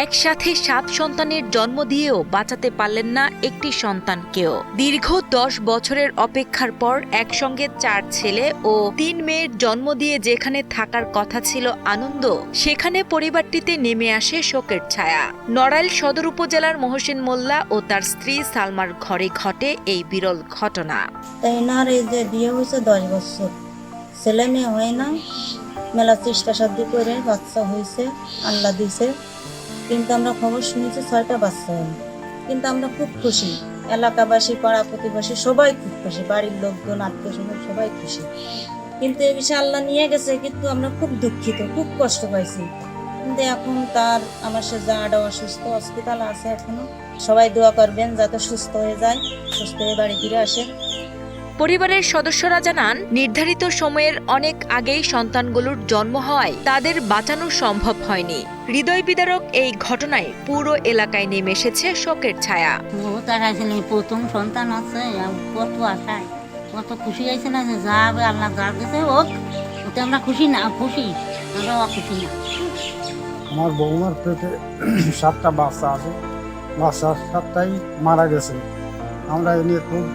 একসাথে 7 সন্তানের জন্ম দিয়েও বাঁচাতে পারলেন না একটি সন্তানকেও। দীর্ঘ 10 বছরের অপেক্ষার পর একসঙ্গে 4 ছেলে ও 3 মেয়ের জন্ম দিয়ে যেখানে থাকার কথা ছিল আনন্দ, সেখানে পরিবারটিতে নেমে আসে শোকের ছায়া। নড়াইল সদর উপজেলার মহসিন মোল্লা ও তার স্ত্রী সালমার ঘরে ঘটে এই বিরল ঘটনা। এনার এই যে বিয়ে হয়েছে 10 বছর, ছেলে মেয়ে হয় না, মেলা চেষ্টা সাধ্য করে বাচ্চা হয়েছে, আল্লাহ দিছে। কিন্তু আমরা খবর শুনেছি 6টা বাচ্চা হয়। কিন্তু আমরা খুব খুশি, এলাকাবাসী পাড়া প্রতিবেশী সবাই খুব খুশি, বাড়ির লোকজন আত্মীয় স্বজন সবাই খুশি। কিন্তু এ বিষয়ে আল্লাহ নিয়ে গেছে, কিন্তু আমরা খুব দুঃখিত, খুব কষ্ট পাইছি। কিন্তু এখন আমার সে জামাটা অসুস্থ, হসপিটাল আছে এখনো। সবাই দোয়া করবেন যাতে সুস্থ হয়ে যায়, সুস্থ হয়ে বাড়ি ফিরে আসে। পরিবারের সদস্যরা জানান, নির্ধারিত সময়ের অনেক আগেই সন্তানগুলোর জন্ম হওয়ায় তাদের বাঁচানো সম্ভব হয়নি। হৃদয় বিদারক এই ঘটনায় পুরো এলাকায় নেমে এসেছে শোকের ছায়া। প্রথম সন্তান আছে, কত আশায় কত খুশি হয়েছে না, যে যা হবে আল্লাহ যা দিয়েছে হোক, ওতে আমরা খুশি না, খুশি আমরা অখুশি না। আমার বৌমার পেটে 7টা বাচ্চা আছে, বাচ্চা 7টাই মারা গেছে। আমরা এ নিয়ে খুব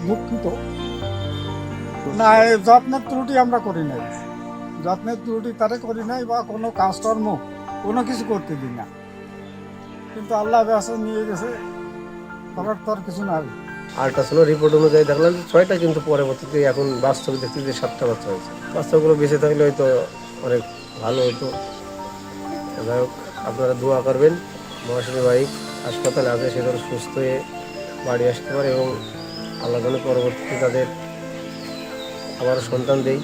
দুঃখিত। না, এই যত্নের ত্রুটি আমরা করি নাই, যত্নের ত্রুটি তারে করি নাই বা কোনো কাজকর্ম কোনো কিছু করতে দিই না। কিন্তু আল্লাহ ব্যবস্থা নিয়ে গেছে, করার তো আর কিছু নাই। আল্ট্রাসাউন্ড রিপোর্ট অনুযায়ী দেখলাম 6টা, কিন্তু পরবর্তীতে এখন বাস্তবে দেখতে যে 7টা বাচ্চা হয়েছে। বাচ্চাগুলো বেঁচে থাকলে হয়তো অনেক ভালো হতো। যাই হোক, আপনারা দোয়া করবেন মহাশয় ভাই হাসপাতালে আছে, সে যেন সুস্থ হয়ে বাড়ি আসতে পারে এবং আল্লাহ যেন পরবর্তীতে তাদের আবার সন্তান দেয়।